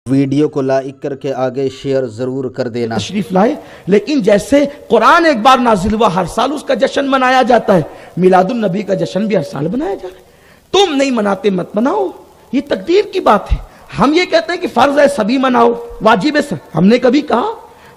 Video کو like کر کے آگے شیئر ضرور کر دینا. تشریف لائے. لیکن جیسے قرآن ایک بار نازل ہوا ہر سال اس کا جشن منایا جاتا ہے، میلاد النبی کا جشن بھی ہر سال منایا جا رہا ہے. تم نہیں مناتے مت مناؤ، یہ تقدیر کی بات ہے. ہم یہ کہتے ہیں کہ فرض ہے سبھی مناؤ، واجب ہے. ہم نے کبھی کہا؟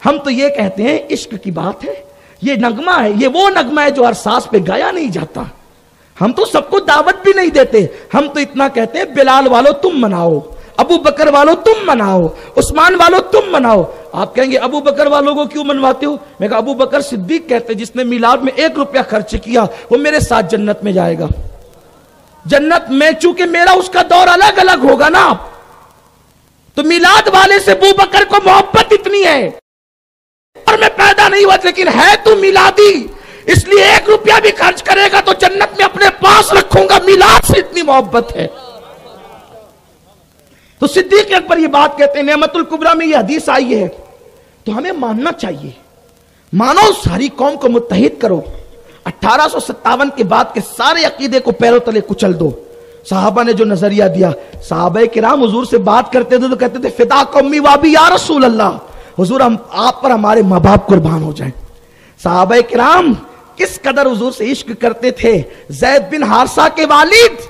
ہم تو یہ کہتے ہیں عشق کی بات ہے، یہ نغمہ ہے، یہ وہ نغمہ ہے جو ہر ساز پہ گایا نہیں جاتا. ہم تو سب کو دعوت بھی نہیں دیتے. ہم تو اتنا کہتے ہیں بلال والو تم مناؤ، ابو بکر والو تم مناؤ، عثمان والو تم مناؤ. آپ کہیں گے ابو بکر والوں کو کیوں منواتے ہو؟ میں کہا ابو بکر صدیق کہتے جس نے میلاد میں 1 روپیہ خرچ کیا وہ میرے ساتھ جنت میں جائے گا. جنت میں چونکہ میرا اس کا دور الگ الگ ہوگا نا، تو میلاد والے سے ابو بکر کو محبت اتنی ہے. اور میں پیدا نہیں ہوا لیکن ہے تو میلادی، اس لیے 1 روپیہ بھی خرچ کرے گا تو جنت میں اپنے پاس رکھوں گا. میلاد سے اتنی محبت ہے. تو صدیق اکبر یہ بات کہتے ہیں، نعمت الکبریٰ میں یہ حدیث آئی ہے تو ہمیں ماننا چاہیے. مانو، ساری قوم کو متحد کرو. 1857 کے بعد کے سارے عقیدے کو پیروں تلے کچل دو. صحابہ نے جو نظریہ دیا، صحابہ کرام حضور سے بات کرتے تھے تو کہتے تھے فدا قومی وابی یا رسول اللہ، حضور ہم آپ پر ہمارے ماں باپ قربان ہو جائیں. صحابہ کرام کس قدر حضور سے عشق کرتے تھے. زید بن حارثہ کے والد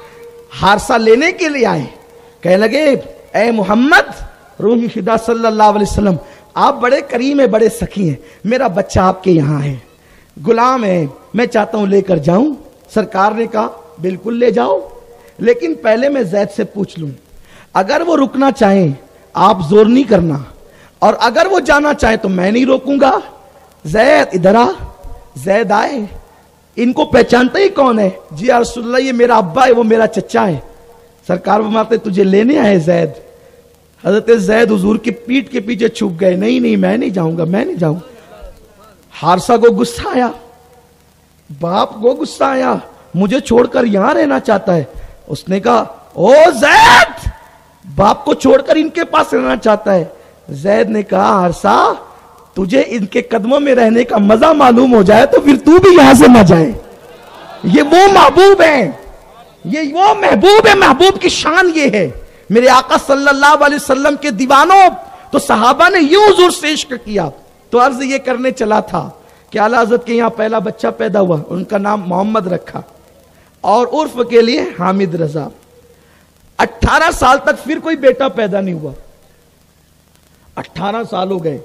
حارثہ لینے کے لیے آئے، کہنے لگے اے محمد روحی فدا صلی اللہ علیہ وسلم، آپ بڑے کریم ہیں، بڑے سخی ہیں، میرا بچہ آپ کے یہاں ہے، غلام ہے، میں چاہتا ہوں لے کر جاؤں. سرکار نے کہا بالکل لے جاؤ، لیکن پہلے میں زید سے پوچھ لوں. اگر وہ رکنا چاہیں آپ زور نہیں کرنا، اور اگر وہ جانا چاہیں تو میں نہیں روکوں گا. زید ادھر آ. زید آئے. ان کو پہچانتا ہی کون ہے؟ جی یا رسول اللہ یہ میرا ابا ہے، وہ میرا چچا ہے. سرکار فرماتے تجھے لینے آئے زید. حضرت زید حضور کی پیٹھ کے پیچھے چھپ گئے، نہیں نہیں میں نہیں جاؤں گا، میں نہیں جاؤں. حارثہ کو غصہ آیا، باپ کو غصہ آیا، مجھے چھوڑ کر یہاں رہنا چاہتا ہے. اس نے کہا او زید، باپ کو چھوڑ کر ان کے پاس رہنا چاہتا ہے. زید نے کہا حارثہ تجھے ان کے قدموں میں رہنے کا مزہ معلوم ہو جائے تو پھر تو بھی یہاں سے نہ جائے. یہ وہ محبوب ہیں، یہ وہ محبوب ہے. محبوب کی شان یہ ہے. میرے آقا صلی اللہ علیہ وسلم کے دیوانوں تو صحابہ نے یوں حضور سے عشق کیا. تو عرض یہ کرنے چلا تھا کہ اعلیٰ حضرت کے یہاں پہلا بچہ پیدا ہوا، ان کا نام محمد رکھا، اور عرف کے لیے حامد رضا. 18 سال تک پھر کوئی بیٹا پیدا نہیں ہوا. 18 سال ہو گئے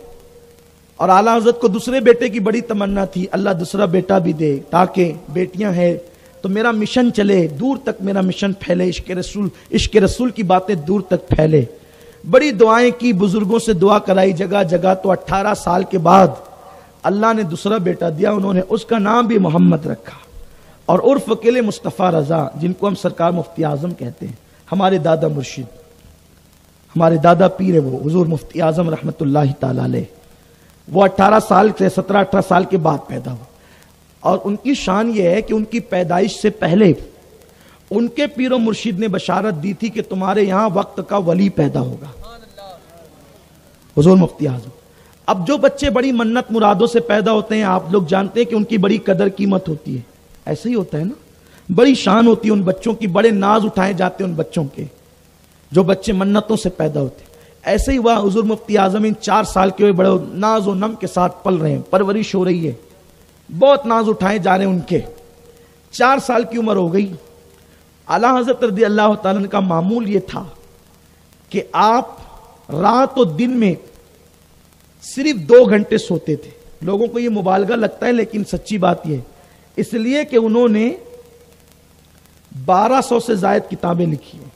اور اعلیٰ حضرت کو دوسرے بیٹے کی بڑی تمنا تھی، اللہ دوسرا بیٹا بھی دے تاکہ بیٹیاں ہیں تو میرا مشن چلے، دور تک میرا مشن پھیلے، عشق رسول کی باتیں دور تک پھیلے. بڑی دعائیں کی، بزرگوں سے دعا کرائی جگہ جگہ. تو 18 سال کے بعد اللہ نے دوسرا بیٹا دیا، انہوں نے اس کا نام بھی محمد رکھا. اور عرف کے لیے مصطفیٰ رضا، جن کو ہم سرکار مفتی اعظم کہتے ہیں، ہمارے دادا مرشد، ہمارے دادا پیر ہے وہ حضور مفتی اعظم رحمت اللہ تعالی علیہ. وہ 18 سال سے 17-18 سال کے بعد پیدا ہوا. اور ان کی شان یہ ہے کہ ان کی پیدائش سے پہلے ان کے پیر و مرشد نے بشارت دی تھی کہ تمہارے یہاں وقت کا ولی پیدا ہوگا، حضور مفتی اعظم. اب جو بچے بڑی منت مرادوں سے پیدا ہوتے ہیں، آپ لوگ جانتے ہیں کہ ان کی بڑی قدر قیمت ہوتی ہے. ایسے ہی ہوتا ہے نا، بڑی شان ہوتی ہے ان بچوں کی، بڑے ناز اٹھائے جاتے ہیں ان بچوں کے، جو بچے منتوں سے پیدا ہوتے ہیں. ایسے ہی ہوا حضور مفتی اعظم ان 4 سال کے ہوئے بڑے ناز و نم کے ساتھ پل رہے ہیں، پرورش ہو رہی ہے، بہت ناز اٹھائے جا رہے ہیں ان کے. 4 سال کی عمر ہو گئی. اعلیٰ حضرت رضی اللہ تعالیٰ کا معمول یہ تھا کہ آپ رات و دن میں صرف 2 گھنٹے سوتے تھے. لوگوں کو یہ مبالغہ لگتا ہے لیکن سچی بات یہ ہے، اس لیے کہ انہوں نے 1200 سے زائد کتابیں لکھی ہیں.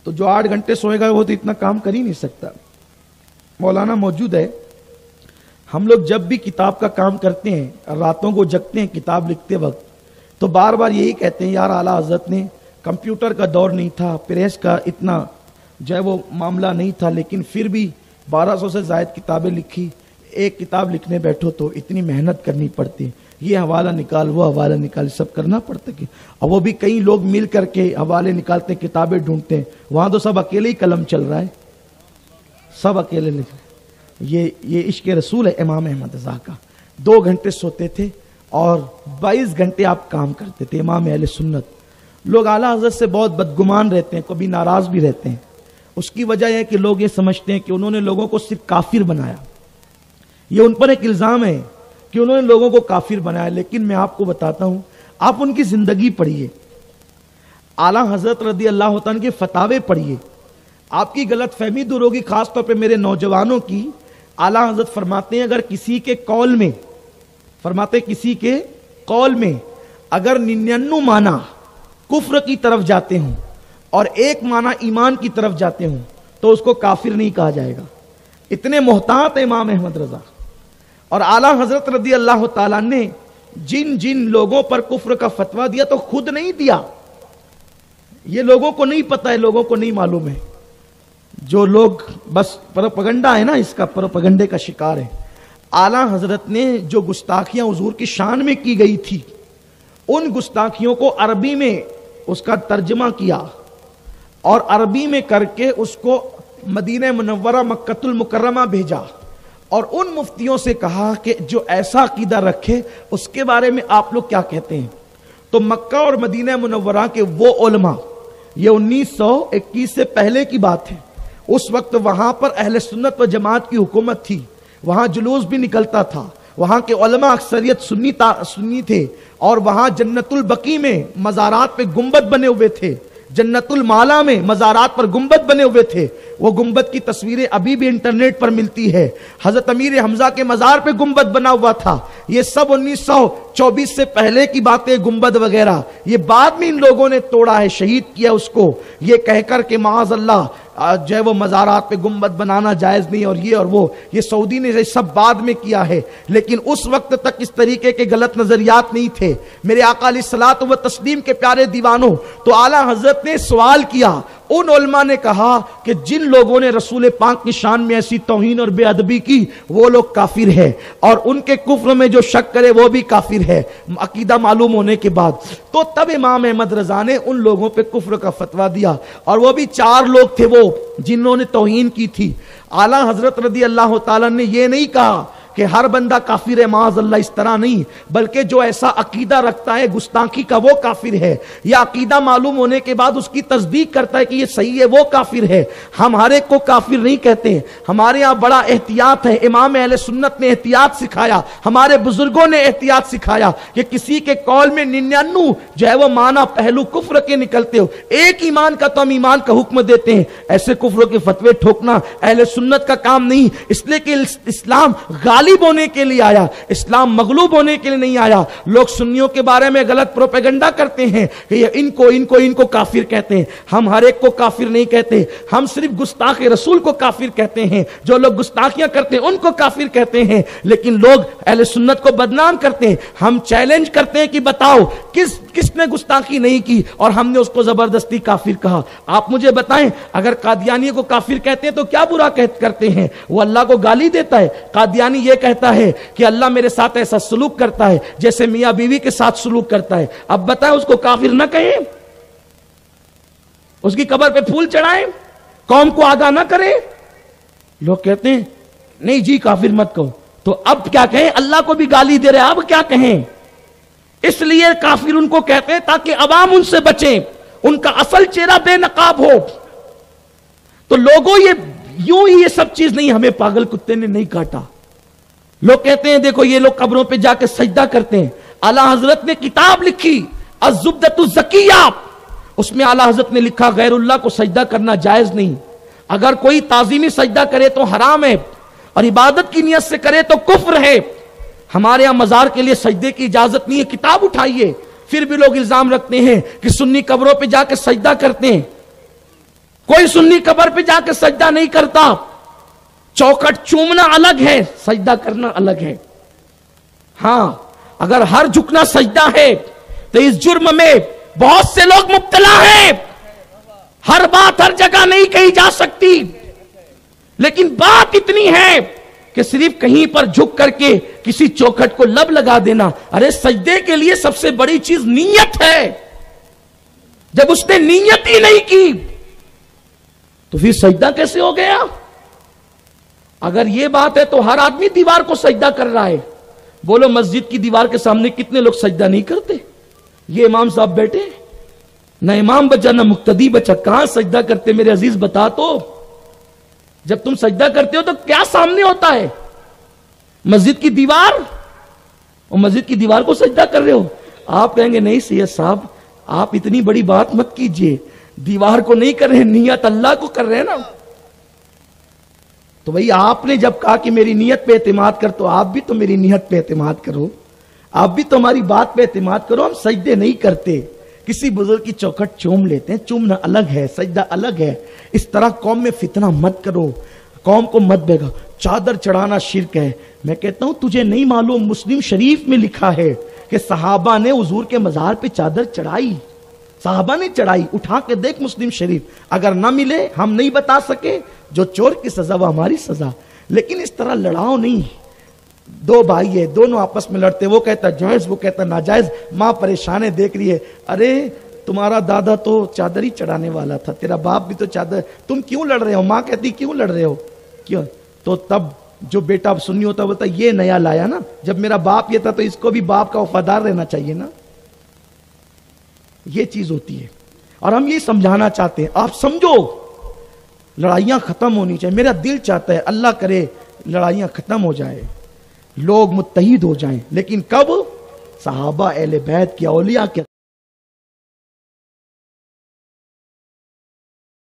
تو جو 8 گھنٹے سوئے گا وہ تو اتنا کام کر ہی نہیں سکتا. مولانا موجود ہے. ہم لوگ جب بھی کتاب کا کام کرتے ہیں، راتوں کو جگتے ہیں کتاب لکھتے وقت، تو بار بار یہی کہتے ہیں یار اعلیٰ حضرت نے، کمپیوٹر کا دور نہیں تھا، پریس کا اتنا جو ہے وہ معاملہ نہیں تھا، لیکن پھر بھی 1200 سے زائد کتابیں لکھی. ایک کتاب لکھنے بیٹھو تو اتنی محنت کرنی پڑتی، یہ حوالہ نکال وہ حوالہ نکال، سب کرنا پڑتا ہے. اور وہ بھی کئی لوگ مل کر کے حوالے نکالتے ہیں، کتابیں ڈھونڈتے ہیں. وہاں تو سب اکیلے ہی قلم چل رہا ہے، سب اکیلے لکھ رہے ہیں. یہ عشق رسول ہے امام احمد رضا کا. 2 گھنٹے سوتے تھے اور 22 گھنٹے آپ کام کرتے تھے. امام اہل سنت. لوگ اعلیٰ حضرت سے بہت بدگمان رہتے ہیں، کبھی ناراض بھی رہتے ہیں. اس کی وجہ ہے کہ لوگ یہ سمجھتے ہیں کہ انہوں نے لوگوں کو صرف کافر بنایا. یہ ان پر ایک الزام ہے کہ انہوں نے لوگوں کو کافر بنایا. لیکن میں آپ کو بتاتا ہوں, آپ ان کی زندگی پڑھیے, اعلیٰ حضرت رضی اللہ عنہ کے فتاوے پڑھیے, آپ کی غلط فہمی دور ہوگی, خاص طور پہ میرے نوجوانوں کی. اعلیٰ حضرت فرماتے ہیں اگر کسی کے قول میں, فرماتے کسی کے قول میں اگر 99 معنی کفر کی طرف جاتے ہوں اور 1 معنی ایمان کی طرف جاتے ہوں تو اس کو کافر نہیں کہا جائے گا. اتنے محتاط امام احمد رضا. اور اعلیٰ حضرت رضی اللہ تعالیٰ نے جن جن لوگوں پر کفر کا فتویٰ دیا تو خود نہیں دیا, یہ لوگوں کو نہیں پتا ہے, لوگوں کو نہیں معلوم ہے. جو لوگ بس پروپیگنڈا ہے نا, اس کا پروپیگنڈے کا شکار ہے. اعلیٰ حضرت نے جو گستاخیاں حضور کی شان میں کی گئی تھی, ان گستاخیوں کو عربی میں اس کا ترجمہ کیا اور عربی میں کر کے اس کو مدینہ منورہ مکۃ المکرمہ بھیجا, اور ان مفتیوں سے کہا کہ جو ایسا عقیدہ رکھے اس کے بارے میں آپ لوگ کیا کہتے ہیں. تو مکہ اور مدینہ منورہ کے وہ علماء, یہ 1921 سے پہلے کی بات ہے, اس وقت وہاں پر اہل سنت و جماعت کی حکومت تھی, وہاں جلوس بھی نکلتا تھا, وہاں کے علماء اکثریت سنی تھے, اور وہاں جنت البقیع میں مزارات پہ گنبد بنے ہوئے تھے, جنت المالا میں مزارات پر گنبد بنے ہوئے تھے. وہ گنبد کی تصویریں ابھی بھی انٹرنیٹ پر ملتی ہے. حضرت امیر حمزہ کے مزار پہ گنبد بنا ہوا تھا. یہ سب 1924 سے پہلے کی باتیں, گنبد وغیرہ. یہ بعد میں ان لوگوں نے توڑا ہے, شہید کیا اس کو, یہ کہہ کر کہ معاذ اللہ جو ہے وہ مزارات پہ گنبد بنانا جائز نہیں, اور یہ اور وہ. یہ سعودی نے یہ سب بعد میں کیا ہے, لیکن اس وقت تک اس طریقے کے غلط نظریات نہیں تھے. میرے آقا علیہ الصلوۃ والتسلیم کے پیارے دیوانوں, تو اعلیٰ حضرت نے سوال کیا. ان علماء نے کہا کہ جن لوگوں نے رسول پاک کی شان میں ایسی توہین اور بے ادبی کی وہ لوگ کافر ہے, اور ان کے کفر میں جو شک کرے وہ بھی کافر ہے, عقیدہ معلوم ہونے کے بعد. تو تب امام احمد رضا نے ان لوگوں پہ کفر کا فتویٰ دیا, اور وہ بھی 4 لوگ تھے وہ جنہوں نے توہین کی تھی. اعلیٰ حضرت رضی اللہ تعالیٰ نے یہ نہیں کہا کہ ہر بندہ کافر ہے, معاذ اللہ, اس طرح نہیں, بلکہ جو ایسا عقیدہ رکھتا ہے گستاخی کا وہ کافر ہے, یا عقیدہ معلوم ہونے کے بعد اس کی تصدیق کرتا ہے کہ یہ صحیح ہے وہ کافر ہے. ہم ہر ایک کو کافر نہیں کہتے, ہمارے یہاں بڑا احتیاط ہے. امام اہل سنت نے احتیاط سکھایا, ہمارے بزرگوں نے احتیاط سکھایا کہ کسی کے قول میں 99 جو ہے وہ معنی پہلو کفر کے نکلتے ہو, ایک ایمان کا تو ہم ایمان کا حکم دیتے ہیں. ایسے کفروں کے فتوے ٹھوکنا اہل سنت کا کام نہیں, اس لیے کہ اسلام غالب ہونے کے لیے آیا, اسلام مغلوب ہونے کے لیے نہیں آیا. لوگ سنیوں کے بارے میں غلط پروپیگنڈا کرتے ہیں کہ ان کو کافر کہتے ہیں. ہم ہر ایک کو کافر نہیں کہتے, ہم صرف گستاخ رسول کو کافر کہتے ہیں. جو لوگ گستاخیاں کرتے ہیں ان کو کافر کہتے ہیں, لیکن لوگ اہل سنت کو بدنام کرتے ہیں. ہم چیلنج کرتے ہیں کہ بتاؤ کس نے گستاخی نہیں کی اور ہم نے اس کو زبردستی کافر کہا. آپ مجھے بتائیں, اگر قادیانی کو کافر کہتے ہیں تو کیا برا کرتے ہیں؟ وہ اللہ کو گالی دیتا ہے. قادیانی یہ کہتا ہے کہ اللہ میرے ساتھ ایسا سلوک کرتا ہے جیسے میاں بیوی کے ساتھ سلوک کرتا ہے. اب بتائیں اس کو کافر نہ کہیں, اس کی قبر پہ پھول چڑھائیں, قوم کو آگاہ نہ کریں. لوگ کہتے ہیں نہیں جی کافر مت کہو, تو اب کیا کہیں؟ اللہ کو بھی گالی دے رہے, اب کیا کہیں؟ اس لیے کافر ان کو کہتے ہیں تاکہ عوام ان سے بچیں, ان کا اصل چہرہ بے نقاب ہو. تو لوگوں یوں ہی یہ سب چیز نہیں, ہمیں پاگل کتے نے نہیں کاٹا. لوگ کہتے ہیں دیکھو یہ لوگ قبروں پہ جا کے سجدہ کرتے ہیں. اعلیٰ حضرت نے کتاب لکھی الزبدۃ الزکیہ, اس میں اعلیٰ حضرت نے لکھا غیر اللہ کو سجدہ کرنا جائز نہیں. اگر کوئی تعظیمی سجدہ کرے تو حرام ہے, اور عبادت کی نیت سے کرے تو کفر ہے. ہمارے یہاں مزار کے لیے سجدے کی اجازت نہیں ہے. کتاب اٹھائیے. پھر بھی لوگ الزام رکھتے ہیں کہ سنی قبروں پہ جا کے سجدہ کرتے ہیں. کوئی سنی قبر پہ جا کے سجدہ نہیں کرتا. چوکٹ چومنا الگ ہے, سجدہ کرنا الگ ہے. ہاں اگر ہر جھکنا سجدہ ہے تو اس جرم میں بہت سے لوگ مبتلا ہیں. ہر بات ہر جگہ نہیں کہی جا سکتی, لیکن بات اتنی ہے کہ صرف کہیں پر جھک کر کے کسی چوکھٹ کو لب لگا دینا. ارے سجدے کے لیے سب سے بڑی چیز نیت ہے. جب اس نے نیت ہی نہیں کی تو پھر سجدہ کیسے ہو گیا؟ اگر یہ بات ہے تو ہر آدمی دیوار کو سجدہ کر رہا ہے. بولو مسجد کی دیوار کے سامنے کتنے لوگ سجدہ نہیں کرتے؟ یہ امام صاحب بیٹھے, نہ امام بچا نہ مقتدی بچا. کہاں سجدہ کرتے میرے عزیز بتا تو. جب تم سجدہ کرتے ہو تو کیا سامنے ہوتا ہے؟ مسجد کی دیوار. اور مسجد کی دیوار کو سجدہ کر رہے ہو. آپ کہیں گے نہیں سید صاحب آپ اتنی بڑی بات مت کیجئے, دیوار کو نہیں کر رہے, نیت اللہ کو کر رہے ہیں نا. تو بھئی آپ نے جب کہا کہ میری نیت پہ اعتماد کر, تو آپ بھی تو میری نیت پہ اعتماد کرو, آپ بھی تو ہماری بات پہ اعتماد کرو. ہم سجدے نہیں کرتے, کسی بزرگ کی چوکھٹ چوم لیتے ہیں. چومنا الگ ہے, سجدہ الگ ہے. اس طرح قوم میں فتنہ مت کرو, قوم کو مت بھیگا. چادر چڑھانا شرک ہے. میں کہتا ہوں تجھے نہیں معلوم, مسلم شریف میں لکھا ہے کہ صحابہ نے حضور کے مزار پہ چادر چڑھائی. صحابہ نے چڑھائی. اٹھا کے دیکھ مسلم شریف. اگر نہ ملے, ہم نہیں بتا سکے, جو چور کی سزا وہ ہماری سزا. لیکن اس طرح لڑاؤ نہیں. دو بھائی ہے, دونوں آپس میں لڑتے, وہ کہتا جائز وہ کہتا ناجائز. ماں پریشان ہے, دیکھ رہی ہے, ارے تمہارا دادا تو چادر ہی چڑھانے والا تھا, تیرا باپ بھی تو چادر, تم کیوں لڑ رہے ہو؟ ماں کہتی کیوں لڑ رہے ہو, کیوں؟ تو تب جو بیٹا سنی ہوتا بولتا یہ نیا لایا نا, جب میرا باپ یہ تھا تو اس کو بھی باپ کا وفادار رہنا چاہیے نا. یہ چیز ہوتی ہے. اور ہم یہ سمجھانا چاہتے ہیں, آپ سمجھو لڑائیاں ختم ہونی چاہیے. میرا دل چاہتا ہے اللہ کرے لڑائیاں ختم ہو جائے, لوگ متحد ہو جائیں. لیکن کب؟ صحابہ, اہل بیت کے, اولیاء کے